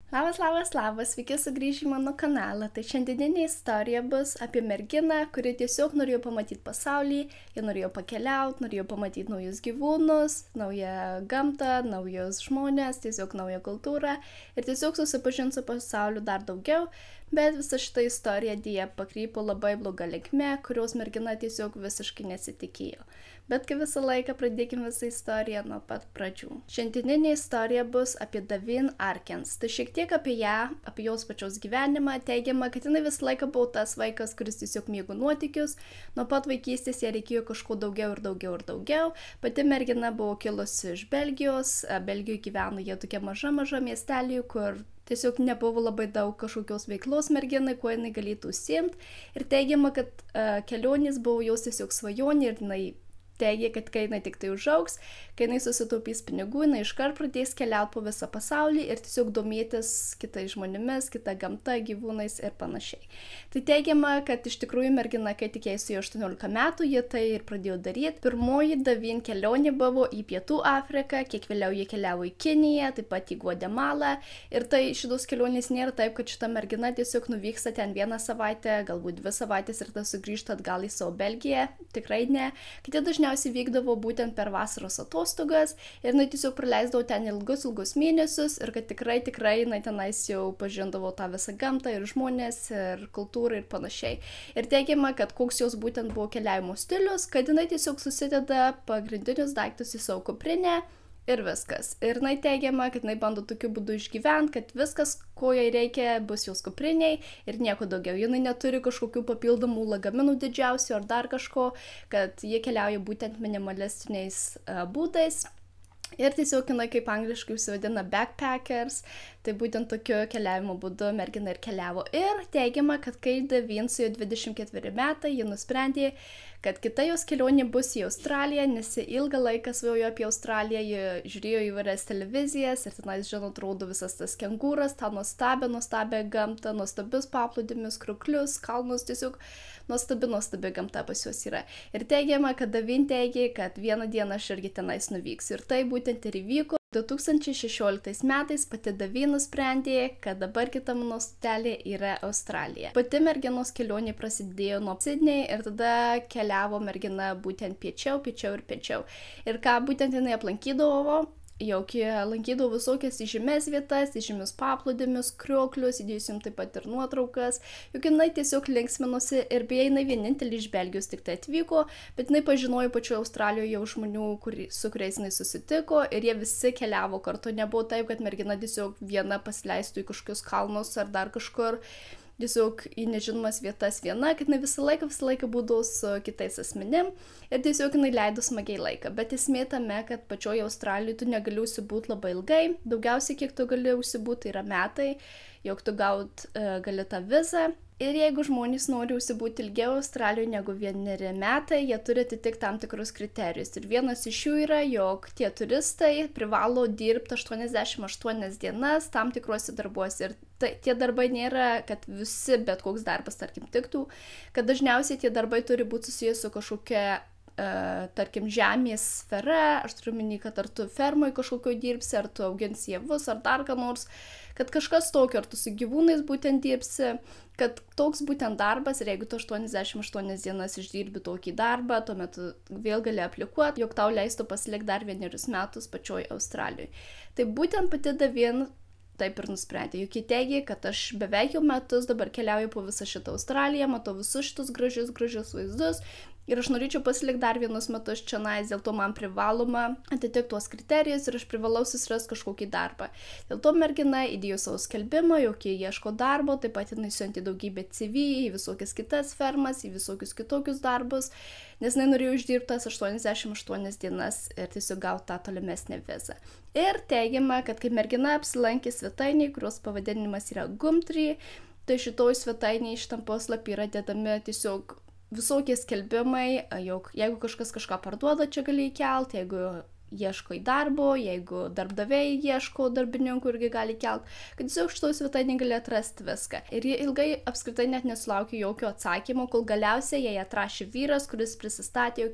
Labas, sveiki sugrįžę į mano kanalą. Tai šiandieninė istorija bus apie merginą, kuri tiesiog norėjo pamatyti pasaulį, ji norėjo pakeliauti, norėjo pamatyti naujus gyvūnus, naują gamtą, naujus žmonės, tiesiog naują kultūrą ir tiesiog susipažinti su pasauliu dar daugiau, bet visa šita istorija dėja pakrypo labai blogą linkme, kurios mergina tiesiog visiškai nesitikėjo. Bet kaip visą laiką pradėkime visą istoriją nuo pat pradžių. Šiandieninė istorija bus apie Davin Arkens. Tai šiek tiek apie ją, apie jos pačios gyvenimą. Teigiama, kad jinai visą laiką buvo tas vaikas, kuris tiesiog mėgo nuotykius. Nuo pat vaikystės jai reikėjo kažko daugiau ir daugiau ir daugiau. Pati mergina buvo kilusi iš Belgijos. Belgijoje gyveno jie tokia maža miestelį, kur tiesiog nebuvo labai daug kažkokios veiklos merginai, kuo jinai galėtų užsiimti. Ir teigiama, kad kelionės buvo jos tiesiog svajonė ir jinai teigia, kad kai jinai tik tai užaugs, kai jinai susitaupys pinigų, jinai iškart pradės keliauti po visą pasaulį ir tiesiog domėtis kitais žmonėmis, kita gamta, gyvūnais ir panašiai. Tai teigiama, kad iš tikrųjų mergina, kai tik jai suėjo 18 metų, jie tai ir pradėjo daryti. Pirmoji Davin kelionė buvo į Pietų Afriką, kiek vėliau jie keliavo į Kiniją, taip pat į Gvatemalą. Ir tai šitos kelionės nėra taip, kad šita mergina tiesiog nuvyksta ten vieną savaitę, galbūt 2 savaitės ir tada sugrįžta atgal į savo Belgiją. Tikrai ne. Kiti dažniausiai vykdavo būtent per vasaros atostogas ir jinai tiesiog praleisdavo ten ilgus mėnesius ir kad tikrai jinai tenais jau pažindavo tą visą gamtą ir žmonės ir kultūrą ir panašiai. Ir teigiama, kad koks jos būtent buvo keliavimo stilius, kad jinai tiesiog susideda pagrindinius daiktus į savo kuprinę ir viskas. Ir jinai teigiama, kad jinai bando tokiu būdu išgyventi, kad viskas, ko jai reikia, bus jos kupriniai ir nieko daugiau. Jinai neturi kažkokių papildomų lagaminų didžiausių ar dar kažko, kad jie keliauja būtent minimalistiniais būdais. Ir tiesiog jinai kaip angliškai užsivadina backpackers, tai būtent tokiu keliavimo būdu mergina ir keliavo. Ir teigiama, kad kai Davin suėjo 24 metai, ji nusprendė, kad kita jos kelionė bus į Australiją, nes ji ilgą laiką svajojo apie Australiją, ji žiūrėjo įvairias televizijas ir tenais, žinot, atrodo visas tas kengūras, tą nuostabią gamtą, nuostabius paplūdimius, kroklius, kalnus, tiesiog nuostabi gamta pas juos yra. Ir teigiama, kad Davin teigė, kad vieną dieną aš irgi tenais nuvyksiu. Ir tai būtent ir įvyko. 2016 metais pati Davin nusprendė, kad dabar kita mano stotelė yra Australija. Pati merginos kelionė prasidėjo nuo Sidney ir tada keliavo mergina būtent piečiau. Ir ką būtent jinai aplankydavo, jog lankydavo visokias įžymes vietas, įžymius paplūdimius, krioklius, įdėjusim taip pat ir nuotraukas, juk jinai tiesiog linksminosi ir beje jinai vienintelį iš Belgijos tik tai atvyko, bet jinai pažinojo pačioje Australijoje jau žmonių, su kuriais jinai susitiko ir jie visi keliavo kartu, nebuvo taip, kad mergina tiesiog viena pasileistų į kažkokius kalnus ar dar kažkur, tiesiog į nežinomas vietas viena, kad jinai visą laiką būdavo su kitais asmenim ir tiesiog jinai leido smagiai laiką. Bet esmė tame, kad pačioje Australijoje tu negali užsibūti labai ilgai, daugiausiai kiek tu gali užsibūti yra metai, jog tu gali tą vizą. Ir jeigu žmonės nori užsibūti ilgiau Australijoje negu 1 metai, jie turi atitikti tam tikrus kriterijus. Ir vienas iš jų yra, jog tie turistai privalo dirbti 88 dienas tam tikruose darbuose. Ir tie darbai nėra, kad visi bet koks darbas, tarkim, tiktų, kad dažniausiai tie darbai turi būti susijęs su kažkokia tarkim, žemės sfera, aš turiu minį, kad ar tu fermoje kažkokio dirbsi, ar tu auginsi javus, ar dar ką nors, kad kažkas tokio, ar tu su gyvūnais būtent dirbsi, kad toks būtent darbas, ir jeigu tu 88 dienas išdirbi tokį darbą, tuomet vėl gali aplikuoti, jog tau leistų pasilikti dar 1 metus pačioj Australijoje. Tai būtent pati Davin taip ir nusprendė, juk jie teigia, kad aš beveik jau metus dabar keliauju po visą šitą Australiją, matau visus šitus gražius vaizdus ir aš norėčiau pasilikti dar 1 metus čionais, dėl to man privaloma atitikti tuos kriterijus ir aš privalau susirasti kažkokį darbą. Dėl to mergina įdėjo savo skelbimą, jog jie ieško darbo, taip pat jinai siuntė daugybę CV į visokias kitas fermas, į visokius kitokius darbus, nes jinai norėjo išdirbti tas 88 dienas ir tiesiog gauti tą tolimesnę vizą. Ir teigiama, kad kai mergina apsilankė svetainėje, kurios pavadinimas yra Gumtree, tai šitoj svetainėje šitam puslapį yra dedami tiesiog visokie skelbimai, jog jeigu kažkas kažką parduoda, čia gali įkelti, jeigu ieško į darbo, jeigu darbdaviai ieško darbininkų irgi gali kelt, kad tiesiog šitoj svetainėj gali atrasti viską. Ir jie ilgai apskritai net nesulaukė jokio atsakymo, kol galiausiai jai atrašė vyras, kuris prisistatė,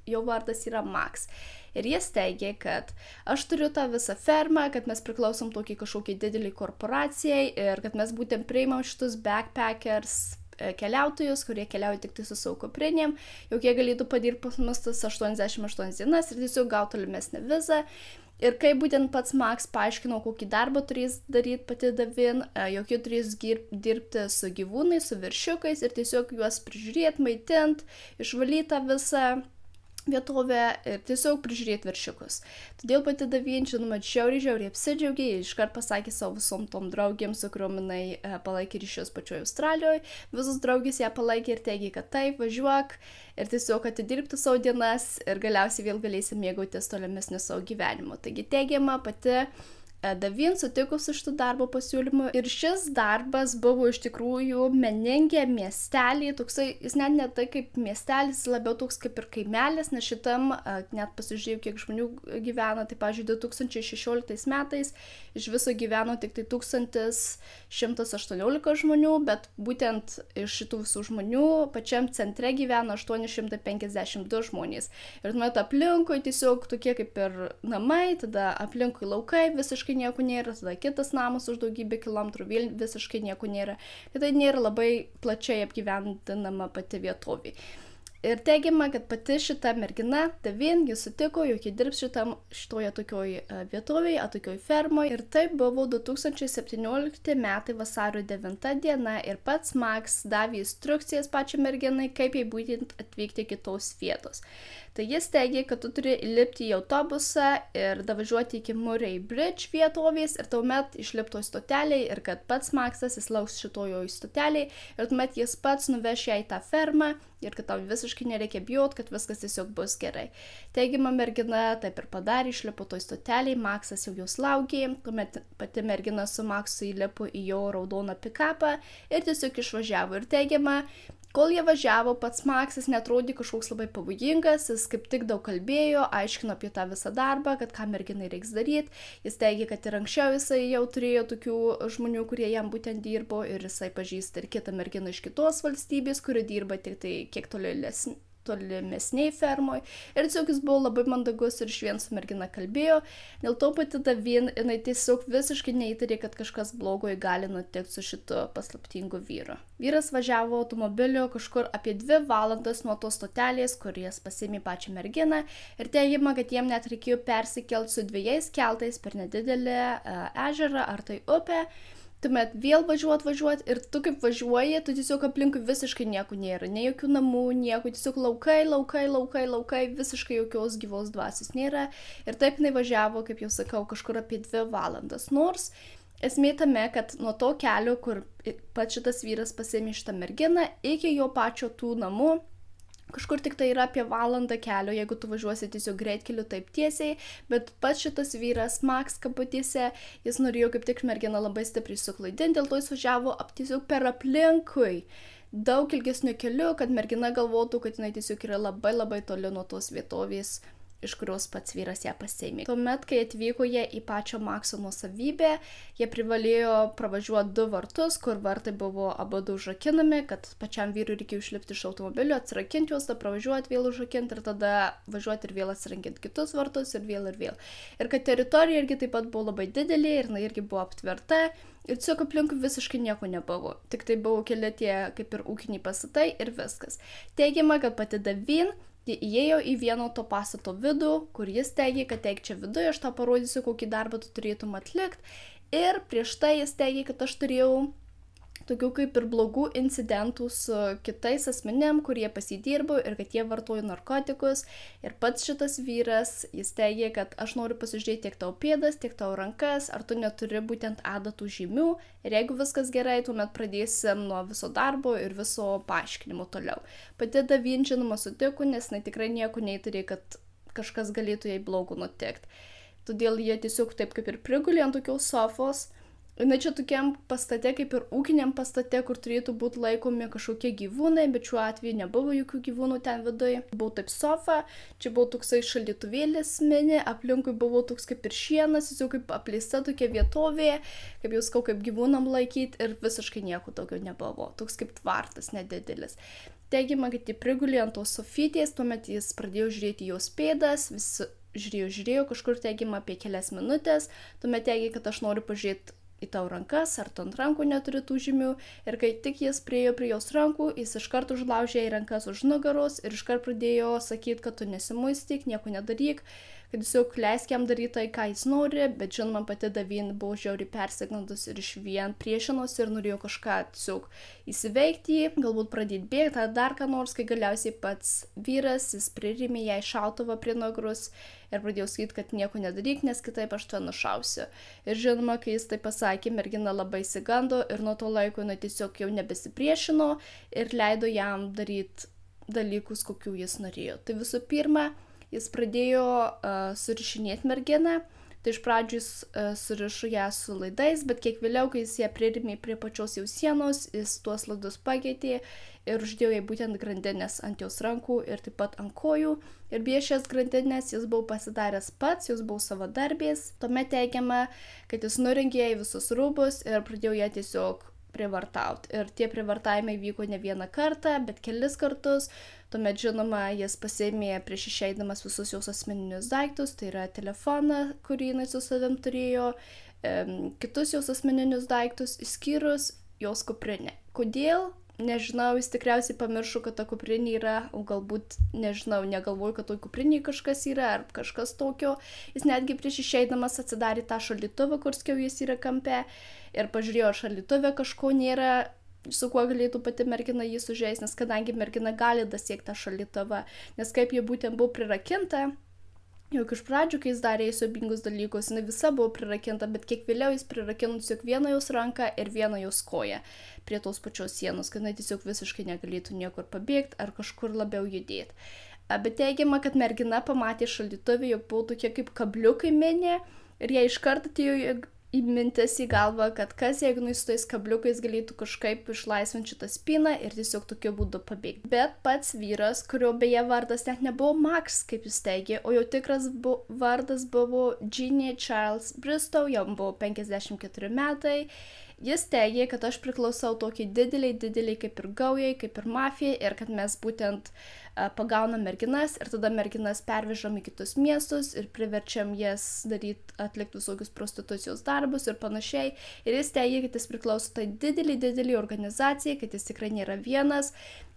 jo vardas yra Max. Ir jis teigė, kad aš turiu tą visą fermą, kad mes priklausom tokiai kažkokiai dideliai korporacijai ir kad mes būtent priimam šitus backpackers keliautojus, kurie keliauja tik tai su savo kuprinėm, jog jie galėtų padirbti pas mus tas 88 dienas ir tiesiog gauti tolimesnę vizą. Ir kai būtent pats Max paaiškino, kokį darbą turės daryti pati Davin, jog jie turės dirbti su gyvūnais, su veršiukais ir tiesiog juos prižiūrėti, maitinti, išvalyti visą vietovę ir tiesiog prižiūrėti veršiukus. Todėl pati Davin, žinoma, žiauriai apsidžiaugė, iškart pasakė savo visom tom draugėms, su kuriuom jinai palaikė ryšius pačioje Australijoje. Visos draugės ją palaikė ir teigė, kad taip, važiuok ir tiesiog atidirbti savo dienas ir galiausiai vėl galėsi mėgautis tolimesniu savo gyvenimu. Taigi teigiama, pati Davin sutiko su šitų darbo pasiūlymu ir šis darbas buvo iš tikrųjų Meningė miestelį, toksai, jis net ne tai kaip miestelis, labiau toks kaip ir kaimelis, nes šitam net pasižiūrėjau, kiek žmonių gyveno, tai pavyzdžiui 2016 metais iš viso gyveno tik tai 1118 žmonių, bet būtent iš šitų visų žmonių pačiam centre gyveno 852 žmonės. Ir tuomet aplinkui tiesiog tokie kaip ir namai, tada aplinkui laukai visiškai nieko nėra, tada kitas namas už daugybę kilometrų vėl visiškai nieko nėra. Tai nėra labai plačiai apgyvendinama pati vietovė. Ir teigiama, kad pati šita mergina, Davin, jis sutiko, jog jie dirbs šitoje tokioj vietovėje, tokioj fermoje. Ir tai buvo 2017 metai vasario 9 diena ir pats Max davė instrukcijas pačiai merginai, kaip jai būtent atvykti kitos vietos. Tai jis teigė, kad tu turi įlipti į autobusą ir davažiuoti iki Murray Bridge vietovės ir tuomet išlipti į stotelį ir kad pats Maxas jis lauks šitojo stotelį ir tuomet jis pats nuveš ją į tą fermą ir kad tau visiškai nereikia bijot, kad viskas tiesiog bus gerai. Teigiama mergina taip ir padarė, išlipo toj stotelį, Maxas jau jos laukė, tuomet pati mergina su Maxu įlipo į jo raudoną pikapą ir tiesiog išvažiavo. Ir teigiama, kol jie važiavo, pats Maxas netrodė kažkoks labai pavojingas, jis kaip tik daug kalbėjo, aiškino apie tą visą darbą, kad ką merginai reiks daryti. Jis teigė, kad ir anksčiau jisai jau turėjo tokių žmonių, kurie jam būtent dirbo ir jisai pažįsta ir kitą merginą iš kitos valstybės, kuri dirba tik tai kiek tolimesniai fermoj. Ir tiesiog jis buvo labai mandagus ir išvien su mergina kalbėjo. Dėl to pati Davin, jinai tiesiog visiškai neįtarė, kad kažkas blogo gali nutikti su šitu paslaptingu vyru. Vyras važiavo automobiliu kažkur apie 2 valandas nuo tos stotelės, kur jis pasiėmė pačią merginą. Ir teigiama, kad jiem net reikėjo persikelti su 2 keltais per nedidelį ežerą ar tai upę. Tuomet vėl važiuot ir tu kaip važiuoji, tu tiesiog aplinkui visiškai nieko nėra, nei jokių namų, nieko, tiesiog laukai, visiškai jokios gyvos dvasios nėra. Ir taip jinai važiavo, kaip jau sakau, kažkur apie 2 valandas. Nors esmė tame, kad nuo to kelio, kur pats šitas vyras pasiėmė šitą merginą, iki jo pačio tų namų, kažkur tik tai yra apie valandą kelio, jeigu tu važiuosi tiesiog greitkeliu taip tiesiai, bet pats šitas vyras, Max kabutėse, jis norėjo kaip tik merginą labai stipriai suklaidinti, dėl to jis važiavo tiesiog per aplinkui daug ilgesnių kelių, kad mergina galvotų, kad jinai tiesiog yra labai toli nuo tos vietovės, iš kurios pats vyras ją pasiėmė. Tuomet, kai atvyko jie į pačio Maxo nuosavybę, jie privalėjo pravažiuoti 2 vartus, kur vartai buvo abudu užrakinami, kad pačiam vyrui reikėjo išlipti iš automobilio, atsirakinti juos, tada pravažiuoti, vėl užrakinti ir tada važiuoti ir vėl atsirakinti kitus vartus ir vėl. Ir kad teritorija irgi taip pat buvo labai didelė ir jinai irgi buvo aptverta. Ir tiesiog aplinkui visiškai nieko nebuvo. Tik tai buvo keli tie kaip ir ūkiniai pastatai ir viskas. Teigiama, kad pati Davin jie įėjo į vieno to pastato vidų, kur jis teigė, kad eik čia viduje, aš tau parodysiu, kokį darbą tu turėtum atlikti. Ir prieš tai jis teigė, kad aš turėjau tokių kaip ir blogų incidentų su kitais asmenėm, kurie pasidirbo ir kad jie vartojo narkotikus. Ir pats šitas vyras, jis teigė, kad aš noriu pasižiūrėti tiek tavo pėdas, tiek tavo rankas, ar tu neturi būtent adatų žymių. Ir jeigu viskas gerai, tuomet pradėsim nuo viso darbo ir viso paaiškinimo toliau. Pati Davin, žinoma, sutiko, nes jinai tikrai nieko neįtarė, kad kažkas galėtų jai blogo nutikti. Todėl jie tiesiog taip kaip ir prigulė ant tokios sofos. Na čia tokiam pastate, kaip ir ūkiniam pastate, kur turėtų būti laikomi kažkokie gyvūnai, bet šiuo atveju nebuvo jokių gyvūnų ten viduje. Buvo taip sofa, čia buvo toksai šaldytuvėlis mini, aplinkui buvo toks kaip ir šienas, jis jau kaip apleista tokia vietovė, kaip jau skau, kaip gyvūnam laikyti ir visiškai nieko daugiau nebuvo. Toks kaip tvartas nedidelis. Teigiama, kad jį prigulė ant tos sofytės, tuomet jis pradėjo žiūrėti jos pėdas, vis žiūrėjo, kažkur teigiama apie kelias minutės, tuomet teigia, kad aš noriu pažiūrėti į tau rankas, ar tu ant rankų neturi tų žymių, ir kai tik jis priejo prie jos rankų, jis iškart užlaužė į rankas už nugaros ir iškart pradėjo sakyti, kad tu nesimuistyk, nieko nedaryk, kad tiesiog leisk jam daryti tai, ką jis nori, bet žinoma, pati Davin buvo žiauriai persigandus ir išvien priešinosi ir norėjo kažką tiesiog įsiveikti, galbūt pradėti bėgti ar dar ką nors, kai galiausiai pats vyras, jis pririmė jai šautuvą prie nugaros ir pradėjo sakyti, kad nieko nedaryk, nes kitaip aš tave nušausiu. Ir žinoma, kai jis tai pasakė, mergina labai išsigando ir nuo to laiko jinai tiesiog jau nebesipriešino ir leido jam daryti dalykus, kokių jis norėjo. Tai visų pirma, jis pradėjo surišinėti merginą, tai iš pradžių jis surišo ją su laidais, bet kiek vėliau, kai jis ją pririmė prie pačios jau sienos, jis tuos laidus pakeitė ir uždėjo jai būtent grandinės ant jos rankų ir taip pat ant kojų. Ir beje šias grandinės jis buvo pasidaręs pats, jis buvo savadarbės. Tuomet teigiama, kad jis nurengė jai visus rūbus ir pradėjo ją tiesiog prievartauti. Ir tie prievartavimai vyko ne vieną kartą, bet kelis kartus. Tuomet, žinoma, jis pasiėmė prieš išeidamas visus jos asmeninius daiktus, tai yra telefoną, kurį jinai su savim turėjo, kitus jos asmeninius daiktus, išskyrus jos kuprinę. Kodėl? Nežinau, jis tikriausiai pamiršo, kad ta kuprinė yra, o galbūt, nežinau, negalvoju, kad toj kuprinėje kažkas yra, ar kažkas tokio. Jis netgi prieš išeidamas atsidarė tą šaldytuvą, kur skiau jis yra kampe, ir pažiūrėjo, ar šaldytuve kažko nėra, su kuo galėtų pati mergina jį sužeisti, nes kadangi mergina gali dasiekti tą šaldytuvą, nes kaip jie būtent buvo prirakinta, juk iš pradžių, kai jis darė siaubingus dalykus, jinai visa buvo prirakinta, bet kiek vėliau jis prirakino tiesiog vieną jos ranką ir vieną jos koją prie tos pačios sienos, kad jinai tiesiog visiškai negalėtų niekur pabėgti ar kažkur labiau judėti. Bet teigiama, kad mergina pamatė šaldytuvį, jog buvo tokie kaip kabliukai mini ir jie iškart atėjo į mintis į galvą, kad kas, jeigu su tais kabliukais galėtų kažkaip išlaisvinti šitą spyną ir tiesiog tokiu būdu pabėgti. Bet pats vyras, kurio beje vardas net nebuvo Max, kaip jis teigė, o jo tikras vardas buvo Ginny Charles Bristow, jam buvo 54 metai. Jis teigė, kad aš priklausau tokiai dideliai kaip ir gaujai, kaip ir mafijai ir kad mes būtent pagaunam merginas ir tada merginas pervežam į kitus miestus ir priverčiam jas atlikti visokius prostitucijos darbus ir panašiai. Ir jis teigė, kad jis priklauso tai dideliai organizacijai, kad jis tikrai nėra vienas,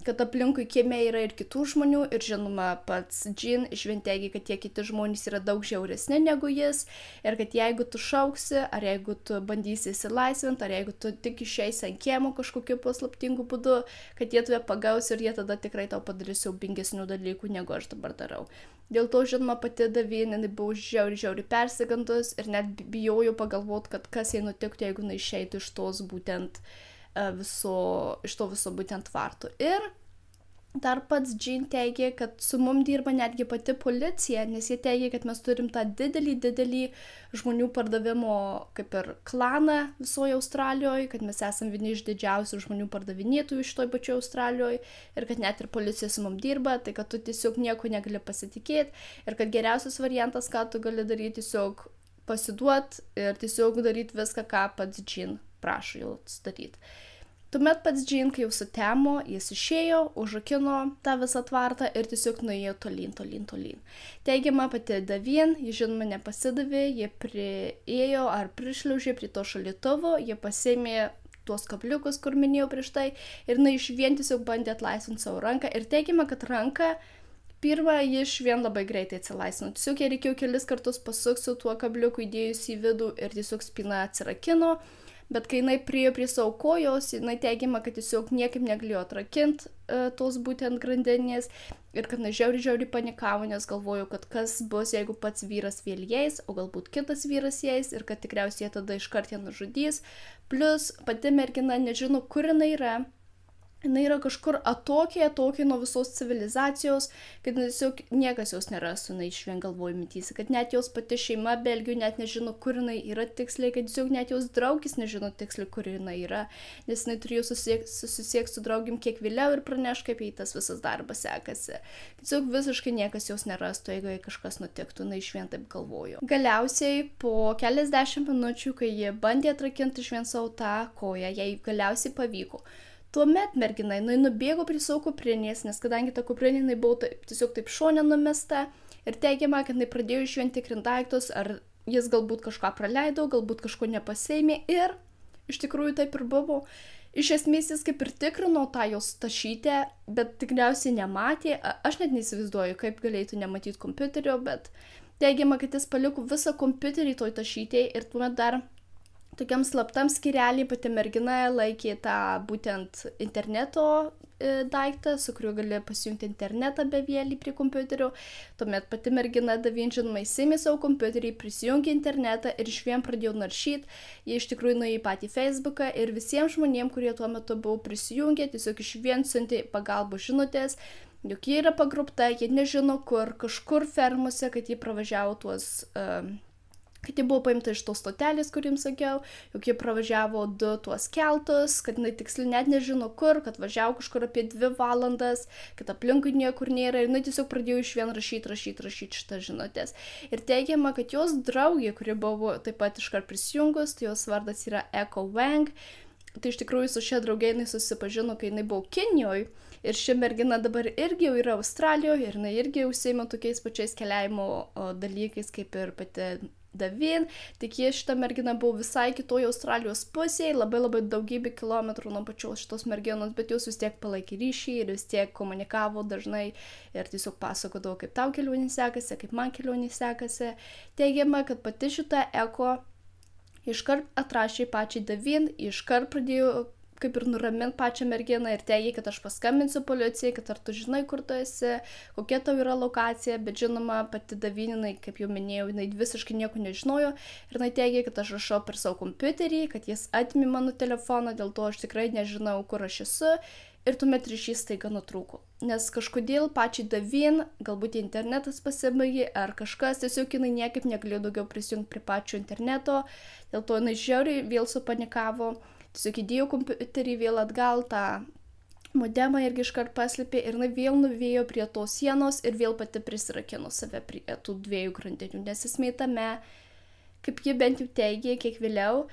kad aplinkui kieme yra ir kitų žmonių ir žinoma pats Jean išvien teigė, kad tie kiti žmonės yra daug žiauresni negu jis ir kad jeigu tu šauksi, ar jeigu tu bandysi įsilaisvinti, ar jeigu tu tik išeisi ant kiemo kažkokiu paslaptingu būdu, kad jie tave pagaus ir jie tada tikrai tau padarys siaubingesnių dalykų, negu aš dabar darau. Dėl to, žinoma, pati Davin, jinai buvo žiauriai persigandus ir net bijojo pagalvoti, kad kas jai nutiktų, jeigu jinai išeitų iš tos būtent iš to viso būtent tvarto. Ir dar pats Jean teigė, kad su mum dirba netgi pati policija, nes jie teigė, kad mes turim tą didelį žmonių pardavimo kaip ir klaną visoje Australijoje, kad mes esam vieni iš didžiausių žmonių pardavinėtojų šitoj pačioj Australijoje ir kad net ir policija su mum dirba, tai kad tu tiesiog nieko negali pasitikėti ir kad geriausias variantas, ką tu gali daryti, tiesiog pasiduot ir tiesiog daryti viską, ką pats Jean prašo jau daryti. Tuomet pats Jean, kai jau sutemo, jis išėjo, užrakino tą visą tvartą ir tiesiog nuėjo tolyn. Teigiama pati Davin, ji žinoma nepasidavė, jie prieėjo ar prišliaužė prie to šaldytuvo, jie pasiėmė tuos kabliukus, kur minėjau prieš tai, ir išvien tiesiog bandė atlaisvinti savo ranką ir teigiama, kad ranką pirmą ji išvien labai greitai atsilaisvino. Tiesiog jie reikėjo kelis kartus pasukti su tuo kabliuku įdėjus į vidų ir tiesiog spyna atsirakino. Bet kai jinai priėjo prie savo kojos, jinai teigiama, kad tiesiog niekaip negalėjo atrakinti tos būtent grandinės ir kad jinai žiauriai panikavo, nes galvojo, kad kas bus, jeigu pats vyras vėl jais, o galbūt kitas vyras jais ir kad tikriausiai tada iškart ją nužudys. Plus pati mergina nežino, kur jinai yra. Jinai yra kažkur atokiai nuo visos civilizacijos, kad tiesiog niekas jos nerastų, jinai išvien galvoja mintyse, kad net jos pati šeima Belgijų net nežino, kur jinai yra tiksliai, kad tiesiog net jos draugis nežino tiksliai, kur jinai yra, nes jinai turėjo susisiekti su draugim kiek vėliau ir pranešti, kaip jai tas visas darbas sekasi. Tiesiog visiškai niekas jos nerastų, jeigu jai kažkas nutiktų, jinai išvien taip galvojo. Galiausiai po keliasdešimt minučių, kai jie bandė atrakinti išvien savo tą koją, jai galiausiai pavyko. Tuomet mergina, jinai nubėgo prie savo kuprinės, nes kadangi ta kuprinė jinai buvo tiesiog taip šone numesta ir teigiama, kad jinai pradėjo išvien tikrinti daiktus, ar jis galbūt kažką praleido, galbūt kažko nepasėmė ir iš tikrųjų taip ir buvo. Iš esmės jis kaip ir tikrino tą jos tašytę, bet tikriausiai nematė, aš net neįsivaizduoju, kaip galėtų nematyti kompiuterio, bet teigiama, kad jis paliko visą kompiuterį toj tašytėj ir tuomet dar tokiam slaptam skyrelį pati mergina laikė tą būtent interneto daiktą, su kuriuo gali pasijungti internetą bevėlį prie kompiuterio. Tuomet pati mergina Davin žinoma įsėmė savo kompiuterį, prisijungė internetą ir išvien pradėjo naršyti. Jie iš tikrųjų nuėjo į patį Facebooką ir visiems žmonėms, kurie tuo metu buvo prisijungę, tiesiog išvien siuntė pagalbos žinutės, jog jie yra pagrobta, jie nežino kur, kažkur fermose, kad jie pravažiavo kad jie buvo paimta iš tos stotelės, kur jums sakiau, jog jie pravažiavo 2 tuos keltus, kad jinai tiksliai net nežino kur, kad važiavo kažkur apie 2 valandas, kad aplinkui niekur nėra ir jinai tiesiog pradėjo išvien rašyti šitą žinutės. Ir teigiama, kad jos draugė, kuri buvo taip pat iškart prisijungus, tai jos vardas yra Echo Wang, tai iš tikrųjų su šia draugė jinai susipažino, kai jinai buvo Kinijoje. Ir ši mergina dabar irgi jau yra Australijoje ir jinai irgi užsiima tokiais pačiais keliavimo dalykais kaip ir pati Davin, tik jie šitą merginą buvo visai kitoje Australijos pusėje, labai daugybė kilometrų nuo pačios šitos merginos, bet jos vis tiek palaikė ryšį ir vis tiek komunikavo dažnai ir tiesiog pasakodavo, kaip tau kelionė sekasi, kaip man kelionė sekasi. Teigiama, kad pati šita Eko iškart atrašė pačiai Davin, iškart pradėjo kaip ir nuraminti pačią merginą ir teigė, kad aš paskambinsiu policijai, kad ar tu žinai, kur tu esi, kokia tau yra lokacija, bet žinoma, pati Davin, jinai, kaip jau minėjau, jinai visiškai nieko nežinojo ir jinai teigė, kad aš rašau per savo kompiuterį, kad jis atėmė mano telefoną, dėl to aš tikrai nežinau, kur aš esu ir tuomet ryšys staiga nutrūko. Nes kažkodėl pačiai Davin, galbūt internetas pasibaigė ar kažkas, tiesiog jinai niekaip negalėjo daugiau prisijungti prie pačio interneto, dėl to jinai žiauriai vėl supanikavo. Tiesiog įdėjo kompiuterį vėl atgal, tą modemą irgi iškart paslėpė ir jinai vėl nuvėjo prie tos sienos ir vėl pati prisirakino save prie tų 2 grandinių. Nes esmė tame, kaip ji bent jau teigė kiek vėliau,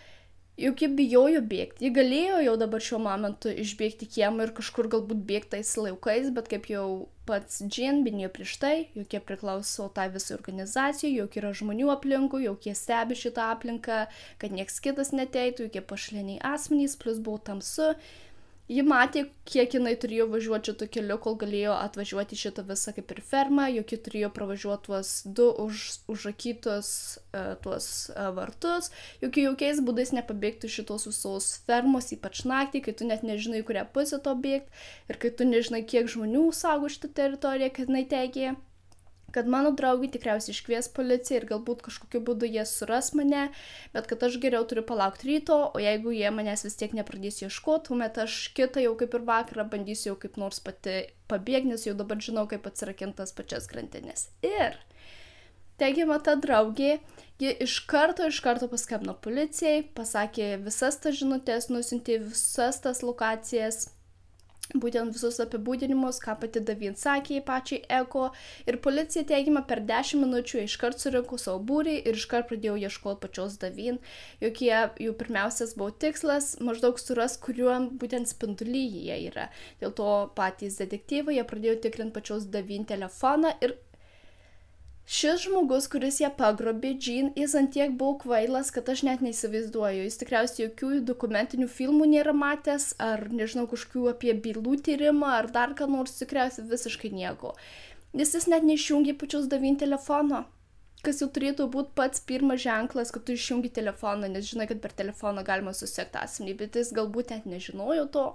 juk ji bijojo bėgti. Ji galėjo jau dabar šiuo momentu išbėgti kiemą ir kažkur galbūt bėgti tais laukais, bet kaip jau pats Jean minėjo prieš tai, jog jie priklauso tai visai organizacijai, jog yra žmonių aplinkui, jog jie stebi šitą aplinką, kad nieks kitas neteitų, jog jie pašaliniai asmenys, plus buvo tamsu. Ji matė, kiek jinai turėjo važiuoti šitą keliu, kol galėjo atvažiuoti šitą visą kaip ir fermą, jog ji turėjo pravažiuoti tuos 2 užrakytus vartus, jog jokiais būdais nepabėgtų šitos visos fermos, ypač naktį, kai tu net nežinai, kurią pusę to bėgti ir kai tu nežinai, kiek žmonių saugo šitą teritoriją, kad jinai teigė, kad mano draugai tikriausiai iškvies policiją ir galbūt kažkokiu būdu jie suras mane, bet kad aš geriau turiu palaukti ryto, o jeigu jie manęs vis tiek nepradės ieškoti, tuomet aš kitą jau kaip ir vakarą bandysiu jau kaip nors pati pabėgti, nes jau dabar žinau, kaip atsirakintas pačias grandinės. Ir teigiama ta draugė, ji iš karto paskambino policijai, pasakė visas tas žinutės, nusiuntė visas tas lokacijas, būtent visus apibūdinimus, ką pati Davin sakė pačiai Eko, ir policija teigiama per 10 minučių iškart surinko savo būrį ir iškart pradėjo ieškoti pačios Davin, jog jų pirmiausias buvo tikslas maždaug suras, kuriuo būtent spinduly jie yra. Dėl to patys detektyvai jie pradėjo tikrinti pačios Davin telefoną ir šis žmogus, kuris ją pagrobė, Jean, jis antiek buvo kvailas, kad aš net neįsivaizduoju. Jis tikriausiai jokių dokumentinių filmų nėra matęs, ar nežinau, kažkokių apie bylų tyrimą, ar dar ką nors, tikriausiai visiškai nieko. Nes jis net neišjungė pačios Davin telefono, kas jau turėtų būti pats pirmas ženklas, kad tu išjungi telefoną, nes žinai, kad per telefoną galima susekti asmenį, bet jis galbūt net nežinojo to,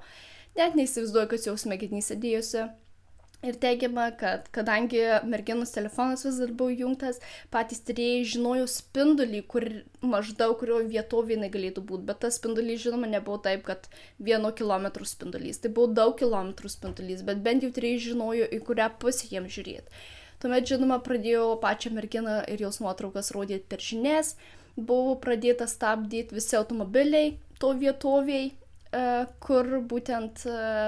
net neįsivaizduoju, kas jau smegenyse dėjosi. Ir teigiama, kad kadangi merginos telefonas vis dar buvo įjungtas, patys tyrėjai žinojo spindulį, kurio vietovė jinai galėtų būti. Bet tas spindulys, žinoma, nebuvo taip, kad 1 kilometrų spindulys. Tai buvo daug kilometrų spindulys, bet bent jau tyrėjai žinojo, į kurią pusę jiems žiūrėti. Tuomet, žinoma, pradėjo pačią merginą ir jos nuotraukas rodyti per žinias. Buvo pradėta stabdyti visi automobiliai to vietovėj, kur būtent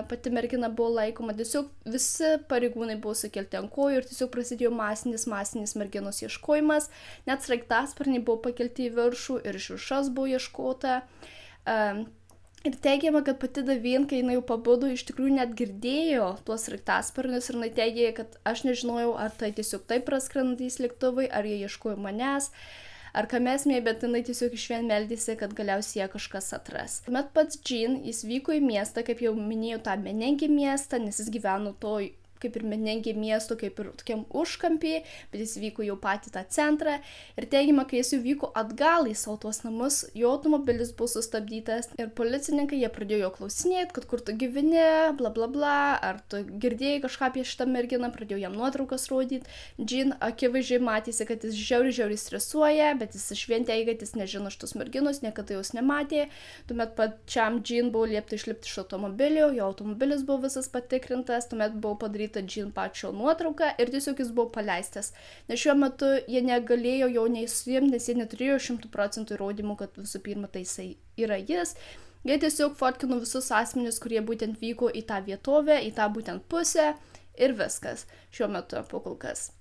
pati mergina buvo laikoma. Tiesiog visi pareigūnai buvo sukelti ant kojų ir tiesiog prasidėjo masinis merginos ieškojimas. Net sraigtasparniai buvo pakelti į viršų ir iš viršaus buvo ieškota. Ir teigiama, kad pati Davin, kai jinai jau pabudo, iš tikrųjų net girdėjo tuos sraigtasparnius ir jinai teigė, kad aš nežinojau, ar tai tiesiog taip praskrendantys lėktuvai, ar jie ieškojo manęs, ar kamesmė, bet jinai tiesiog išvien meldėsi, kad galiausiai ją kažkas atras. Tuomet pats Jean, jis vyko į miestą, kaip jau minėjau, tą Menengi miestą, nes jis gyveno toj kaip ir Menengi miesto, kaip ir tokiam užkampį, bet jis vyko jau patį tą centrą. Ir teigiama, kai jis jau vyko atgal į savo tuos namus, jo automobilis buvo sustabdytas ir policininkai, jie pradėjo jo klausinėti, kad kur tu gyveni, bla bla bla, ar tu girdėjai kažką apie šitą merginą, pradėjo jam nuotraukas rodyti. Jean akivaizdžiai matėsi, kad jis žiauriai stresuoja, bet jis išvien teigia, kad jis nežino šitos merginos, niekada jos nematė. Tuomet pačiam Jean buvo liepta išlipti iš automobilio, jo automobilis buvo visas patikrintas, tuomet buvo padaryta Jean pačio nuotrauką ir tiesiog jis buvo paleistas. Nes šiuo metu jie negalėjo jo nei suimti, nes jie neturėjo 100% įrodymų, kad visų pirma tai jisai yra jis. Jie tiesiog fotkino visus asmenis, kurie būtent vyko į tą vietovę, į tą būtent pusę ir viskas šiuo metu po kol kas.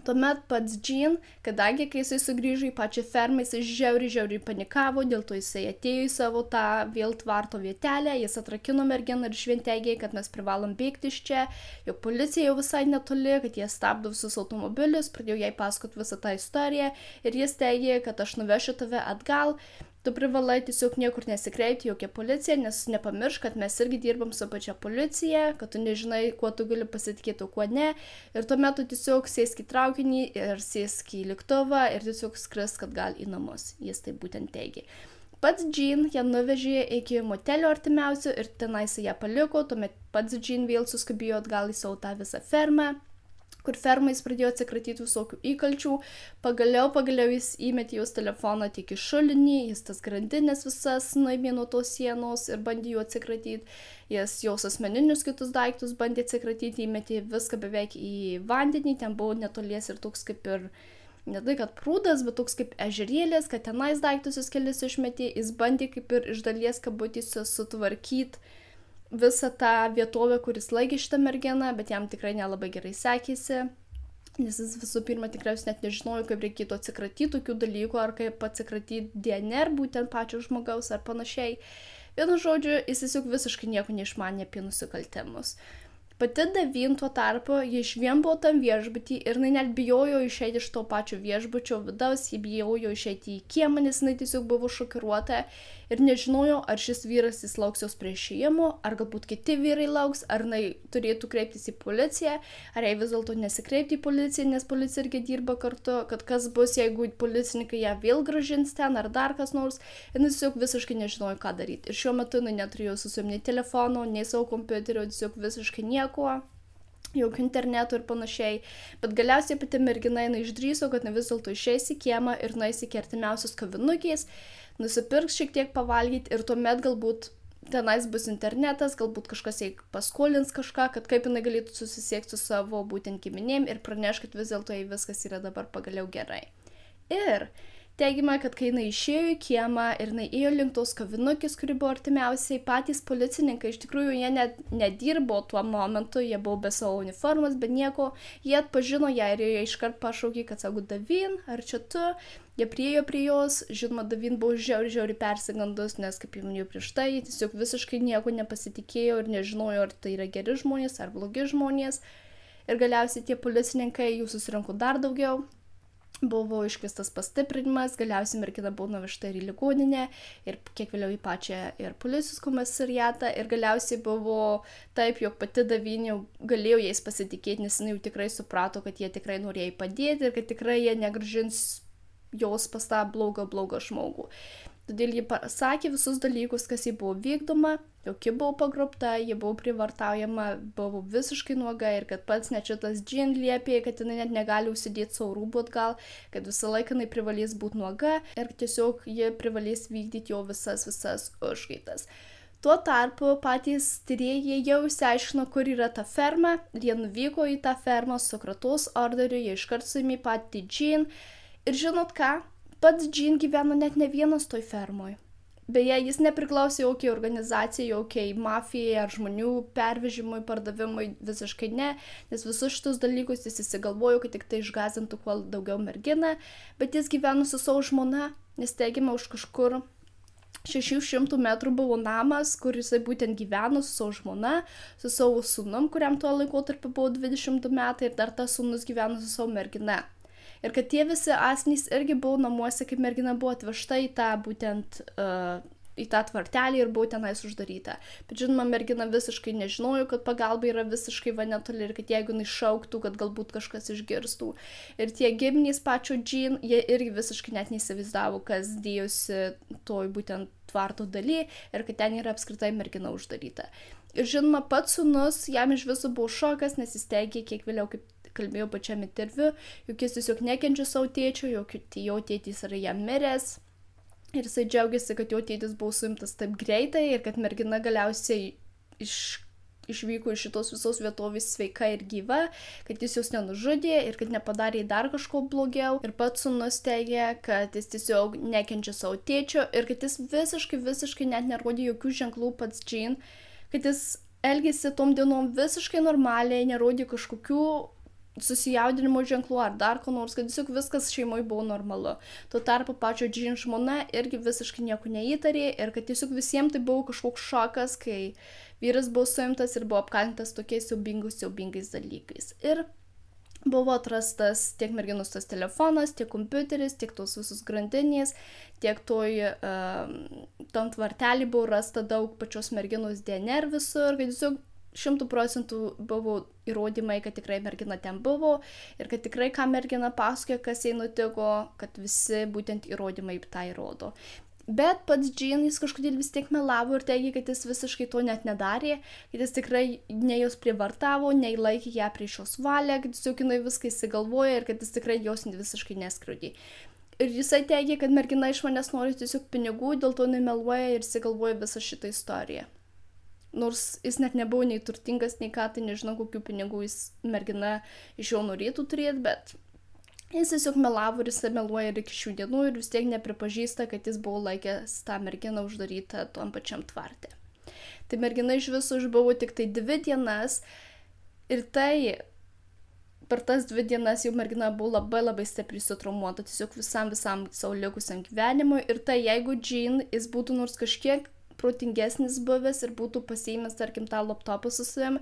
Tuomet pats Jean, kadangi kai jisai sugrįžo į pačią fermą, jisai žiauriai panikavo, dėl to jisai atėjo į savo tą vėl tvarto vietelę, jis atrakino merginą ir išvien teigė, kad mes privalom bėgti iš čia, jog policija jau visai netoli, kad jie stabdo visus automobilius, pradėjo jai pasakoti visą tą istoriją ir jis teigė, kad aš nuvešiu tave atgal. Tu privalai tiesiog niekur nesikreipti jokia policija, nes nepamiršk, kad mes irgi dirbam su pačia policija, kad tu nežinai, kuo tu gali pasitikėti, o kuo ne. Ir tuomet tu tiesiog sėsk į traukinį ir sėsk į lėktuvą ir tiesiog skrisk atgal į namus. Jis tai būtent teigė. Pats Jean ją nuvežė iki motelio artimiausio ir tenais ją paliko, tuomet pats Jean vėl suskubėjo atgal į savo tą visą fermą, kur fermais pradėjo atsikratyti visokių įkalčių. Pagaliau jis įmetė jos telefoną tik į šulinį, jis tas grandinės visas nuėmė nuo tos sienos ir bandė jų atsikratyti. Jis jos asmeninius kitus daiktus bandė atsikratyti, įmetė viską beveik į vandenį, ten buvo netolies ir toks kaip ir, ne tai kad prūdas, bet toks kaip ežerėlės, kad tenais daiktus jis kelis išmetė, jis bandė kaip ir iš dalies kabutėse sutvarkyti visą tą vietovę, kuris laikė šitą merginą, bet jam tikrai nelabai gerai sekėsi, nes jis visų pirma tikriausiai net nežinojo, kaip reikėtų atsikratyti tokių dalykų, ar kaip atsikratyti DNR būtent pačio žmogaus ar panašiai. Vienu žodžiu, jis tiesiog visiškai nieko neišmanė apie nusikaltimus. Pati Davin tuo tarpu, ji išvien buvo tam viešbutį ir jinai net bijojo išeiti iš to pačio viešbučio vidaus, ji bijojo išeiti į kiemą, nes jinai tiesiog buvo šokiruota ir nežinojo, ar šis vyras jis lauks jos prie išėjimo, ar galbūt kiti vyrai lauks, ar jinai turėtų kreiptis į policiją, ar jai vis dėlto nesikreipti į policiją, nes policija irgi dirba kartu, kad kas bus, jeigu policininkai ją vėl grąžins ten, ar dar kas nors, jinai tiesiog visiškai nežinojo, ką daryti. Ir šiuo metu jinai neturėjo su savimi nei telefono, nei savo kompiuterio, tiesiog visiškai nieko, jokių internetų ir panašiai, bet galiausiai pati mergina jinai išdrįso, kad vis dėlto išeis į kiemą ir nueis iki artimiausios kavinukės, nusipirks šiek tiek pavalgyti ir tuomet galbūt tenais bus internetas, galbūt kažkas jai paskolins kažką, kad kaip jinai galėtų susisiekti su savo būtent giminėm ir praneš, kad vis dėlto jai viskas yra dabar pagaliau gerai. Ir teigiama, kad kai jinai išėjo į kiemą ir jinai ėjo link tos kavinukės, kuri buvo artimiausiai, patys policininkai, iš tikrųjų jie net nedirbo tuo momentu, jie buvo be savo uniformos, be nieko, jie atpažino ją ir jie iškart pašaukė, kad sako, Davin, ar čia tu? Jie priėjo prie jos, žinoma, Davin buvo žiauriai persigandus, nes, kaip jau minėjau prieš tai, jie tiesiog visiškai nieko nepasitikėjo ir nežinojo, ar tai yra geri žmonės, ar blogi žmonės. Ir galiausiai tie policininkai jų susirinko dar daugiau. Buvo iškviestas pastiprinimas, galiausiai mergina buvo nuvežta ir į ligoninę, ir kiek vėliau į pačią ir policijos komisariatą, ir galiausiai buvo taip, jog pati Davin jau galėjo jais pasitikėti, nes jinai jau tikrai suprato, kad jie tikrai norėjo padėti ir kad tikrai jie negrąžins jos pas tą blogą žmogų. Todėl ji pasakė visus dalykus, kas jai buvo vykdoma, jog ji buvo pagrobta, ji buvo privartaujama, buvo visiškai nuoga ir kad pats net šitas Jean liepė, kad jinai net negali užsidėti savo rūbų atgal, kad visą laiką jinai privalės būti nuoga ir tiesiog ji privalės vykdyti jo visas užgaidas. Tuo tarpu patys tyrėjai jau išsiaiškino, kur yra ta ferma, ir jie nuvyko į tą fermą su kratos orderiu, jie iškart suėmė patį Jean. Ir žinot ką, pats Jean gyveno net ne vienas toj fermoj. Beje, jis nepriklausė jokiai organizacijai, jokiai mafijai ar žmonių pervežimui, pardavimui, visiškai ne, nes visus šitus dalykus jis įsigalvojo, kad tik tai išgąsdintų kuo daugiau merginą, bet jis gyveno su savo žmona, nes teigiama už kažkur 600 metrų buvo namas, kur jisai būtent gyveno su savo žmona, su savo sūnum, kuriam tuo laikotarpiu buvo 22 metai, ir dar tas sūnus gyveno su savo mergina. Ir kad tie visi asmenys irgi buvo namuose, kaip mergina buvo atvežta į tą būtent į tą tvartelį ir buvo tenais uždaryta. Bet žinoma, mergina visiškai nežinojo, kad pagalba yra visiškai va netoli ir kad jeigu jinai šauktų, kad galbūt kažkas išgirstų. Ir tie giminės pačio Jean, jie irgi visiškai net neįsivaizdavo, kas dėjosi toj būtent tvarto daly ir kad ten yra apskritai mergina uždaryta. Ir žinoma, pats sūnus, jam iš viso buvo šokas, nes jis teigė, kiek vėliau, kaip kalbėjau pačiam interviu, juk jis tiesiog nekenčia savo tėčio, jog jo tėtis yra jam miręs. Ir jisai džiaugiasi, kad jo tėtis buvo suimtas taip greitai ir kad mergina galiausiai išvyko iš šitos visos vietovės sveika ir gyva, kad jis jos nenužudė ir kad nepadarė dar kažko blogiau. Ir pats sūnus teigia, kad jis tiesiog nekenčia savo tėčio ir kad jis visiškai net nerodė jokių ženklų pats Jean, kad jis elgėsi tom dienom visiškai normaliai, nerodė kažkokių susijaudinimo ženklų ar dar ko nors, kad tiesiog viskas šeimoje buvo normalu. Tuo tarpu pačio Jean žmona irgi visiškai nieko neįtarė ir kad tiesiog visiems tai buvo kažkoks šokas, kai vyras buvo suimtas ir buvo apkaltintas tokiais siaubingais dalykais. Ir buvo atrastas tiek merginos tas telefonas, tiek kompiuteris, tiek tos visus grandinės, tiek tam tvartelį buvo rasta daug pačios merginos DNR visur, kad tiesiog 100% buvo įrodymai, kad tikrai mergina ten buvo ir kad tikrai ką mergina pasakoja, kas jai nutiko, kad visi būtent įrodymai tą įrodo. Bet pats Jean jis kažkodėl vis tiek melavo ir teigė, kad jis visiškai to net nedarė, kad jis tikrai ne jos prievartavo, nei laikė ją prieš jos valią, kad tiesiog jinai viską įsigalvoja ir kad jis tikrai jos visiškai neskriaudė. Ir jisai teigė, kad mergina iš manęs nori tiesiog pinigų, dėl to jinai meluoja ir įsigalvoja visą šitą istoriją. Nors jis net nebuvo nei turtingas, nei ką, tai nežinau, kokių pinigų mergina iš jo norėtų turėti, bet jis tiesiog melavo ir jis meluoja ir iki šių dienų ir vis tiek nepripažįsta, kad jis buvo laikęs tą merginą uždarytą tom pačiam tvarte. Tai mergina iš viso išbuvo tik tai 2 dienas ir tai per tas 2 dienas jau mergina buvo labai stipriai sutraumuota, tiesiog visam savo likusiam gyvenimui ir tai jeigu Jean jis būtų nors kažkiek protingesnis buvęs ir būtų pasiėmęs, tarkim, tą laptopą su savim,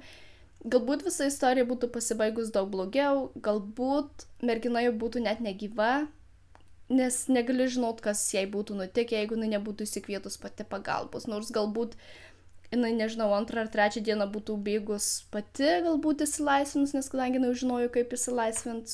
galbūt visa istorija būtų pasibaigus daug blogiau, galbūt mergina jau būtų net negyva, nes negali žinot, kas jai būtų nutikę, jeigu jinai nebūtų įsikvietus pati pagalbos, nors galbūt jinai, nežinau, 2 ar 3 dieną būtų bėgus pati, galbūt įsilaisvinus, nes kadangi jinai žinojo, kaip įsilaisvint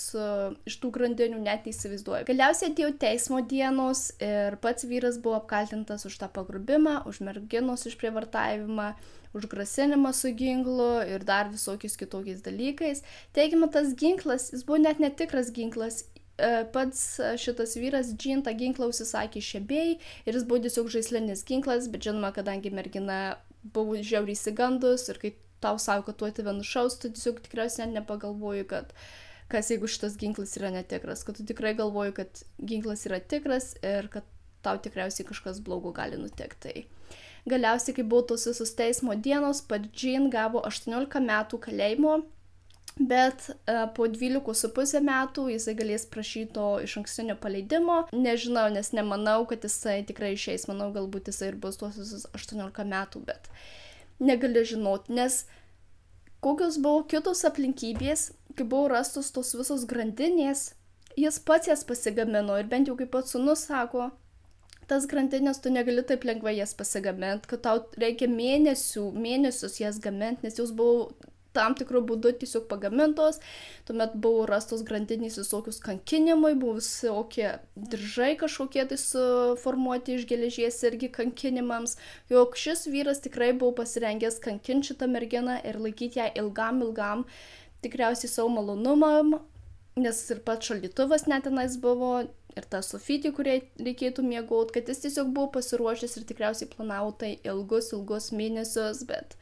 iš tų grandinių, net neįsivaizduoju. Galiausiai atėjo teismo dienos ir pats vyras buvo apkaltintas už tą pagrobimą, už merginos išprievartavimą, už grasinimą su ginklu ir dar visokiais kitokiais dalykais. Teigiama, tas ginklas, jis buvo net netikras ginklas. Pats šitas vyras Jean tą ginklą užsisakė iš eBay ir jis buvo tiesiog žaislinis ginklas, bet žinoma, kadangi mergina buvo žiauriai išsigandus ir kai tau sako, kad tu tave nušaus, tu tiesiog tikriausiai net nepagalvoji, kad kas jeigu šitas ginklas yra netikras, kad tu tikrai galvoji, kad ginklas yra tikras ir kad tau tikriausiai kažkas blogo gali nutikti. Galiausiai, kai buvo tos visos teismo dienos, pats Jean gavo 18 metų kalėjimo, bet po 12,5 metų jisai galės prašyti to išankstinio paleidimo. Nežinau, nes nemanau, kad jisai tikrai išeis. Manau, galbūt jisai ir bus tuos visus 18 metų, bet negaliu žinoti, nes kokios buvo kitos aplinkybės, kai buvo rastos tos visos grandinės, jis pats jas pasigamino ir bent jau kaip pats sūnus sako, tas grandinės tu negali taip lengvai jas pasigaminti, kad tau reikia mėnesius jas gaminti, nes jos buvo tam tikrų būdų tiesiog pagamintos. Tuomet buvo rastos grandinės visokius kankinimai, buvo visokie diržai kažkokie tai suformuoti iš geležies irgi kankinimams. Jog šis vyras tikrai buvo pasirengęs kankinti šitą merginą ir laikyti ją ilgam, tikriausiai savo malonumam, nes ir pats šaldytuvas net tenais buvo, ir ta sofytė, kuriai reikėtų miegoti, kad jis tiesiog buvo pasiruošęs ir tikriausiai planavo tai ilgus mėnesius, bet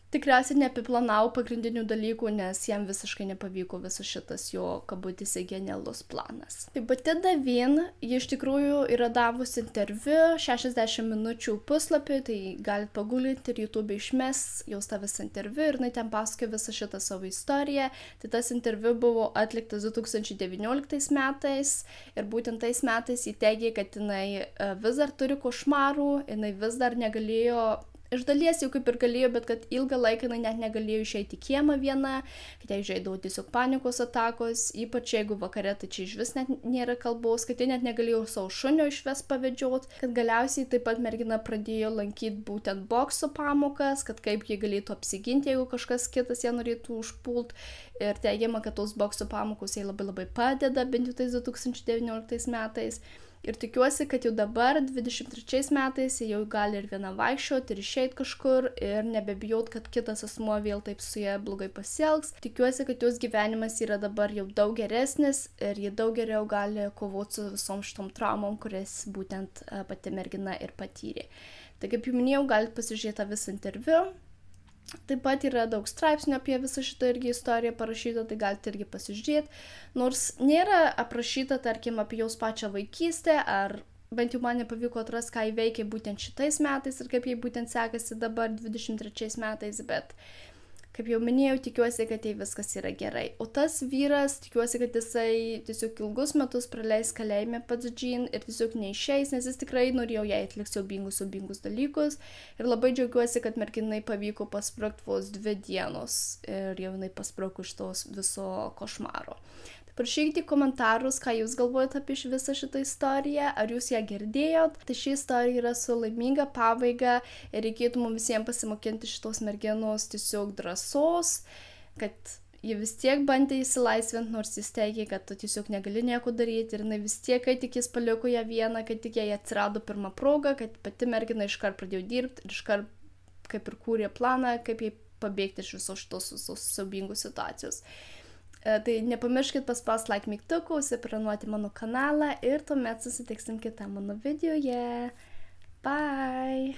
tikriausiai neapiplanavo pagrindinių dalykų, nes jam visiškai nepavyko visas šitas jo kabutėse genialus planas. Tai pati Davin, ji iš tikrųjų yra davusi interviu 60 minučių puslapį, tai galit pagūlinti ir YouTube išmes jos tą visą interviu ir jinai ten pasakoja visą šitą savo istoriją. Tai tas interviu buvo atliktas 2019 metais ir būtent tais metais ji teigė, kad jinai vis dar turi košmarų, jinai vis dar negalėjo. Iš dalies jau kaip ir galėjo, bet kad ilgą laiką jinai net negalėjo išeiti į kiemą viena, kad jai žaidavo tiesiog panikos atakos, ypač jeigu vakare, tai čia iš vis net nėra kalbos, kad ji net negalėjo savo šunio išves pavedžiot, kad galiausiai taip pat mergina pradėjo lankyti būtent bokso pamokas, kad kaip ji galėtų apsiginti, jeigu kažkas kitas ją norėtų užpult. Ir teigiama, kad tos bokso pamokos jai labai padeda, bent jau tais 2019 metais. Ir tikiuosi, kad jau dabar, 23 metais, jau gali ir viena vaikščioti, ir išeiti kažkur, ir nebebijot, kad kitas asmuo vėl taip su ja blogai pasielgs. Tikiuosi, kad jos gyvenimas yra dabar jau daug geresnis, ir ji daug geriau gali kovoti su visom šitom traumom, kurias būtent pati mergina ir patyrė. Tai kaip jau minėjau, galite pasižiūrėti tą visą interviu. Taip pat yra daug straipsnių apie visą šitą irgi istoriją parašyta, tai galite irgi pasižiūrėti. Nors nėra aprašyta, tarkim, apie jos pačią vaikystę, ar bent jau man nepavyko atrasti, ką įveikė būtent šitais metais ir kaip jai būtent sekasi dabar 23 metais, bet kaip jau minėjau, tikiuosi, kad jai viskas yra gerai. O tas vyras, tikiuosi, kad jisai tiesiog ilgus metus praleis kalėjime pats Jean ir tiesiog neišeis, nes jis tikrai norėjo jai atlikti siaubingus dalykus. Ir labai džiaugiuosi, kad merginai pavyko pasprogti vos 2 dienos ir jau jinai pasprogo iš tos viso košmaro. Parašykite komentarus, ką jūs galvojate apie visą šitą istoriją, ar jūs ją girdėjot. Tai ši istorija yra su laiminga pabaiga ir reikėtų mums visiems pasimokinti šitos merginos tiesiog drąsos, kad ji vis tiek bandė įsilaisvinti, nors jis teigė, kad tu tiesiog negali nieko daryti ir jinai vis tiek, kai tik jis paliko ją vieną, kai tik jai atsirado pirmą progą, kad pati mergina iškart pradėjo dirbti ir iškart kaip ir kūrė planą, kaip jai pabėgti iš visos šitos siaubingos situacijos. Tai nepamirškit paspausti like mygtuką, užsiprenuoti mano kanalą ir tuomet susitiksim kitą mano videoje. Bye!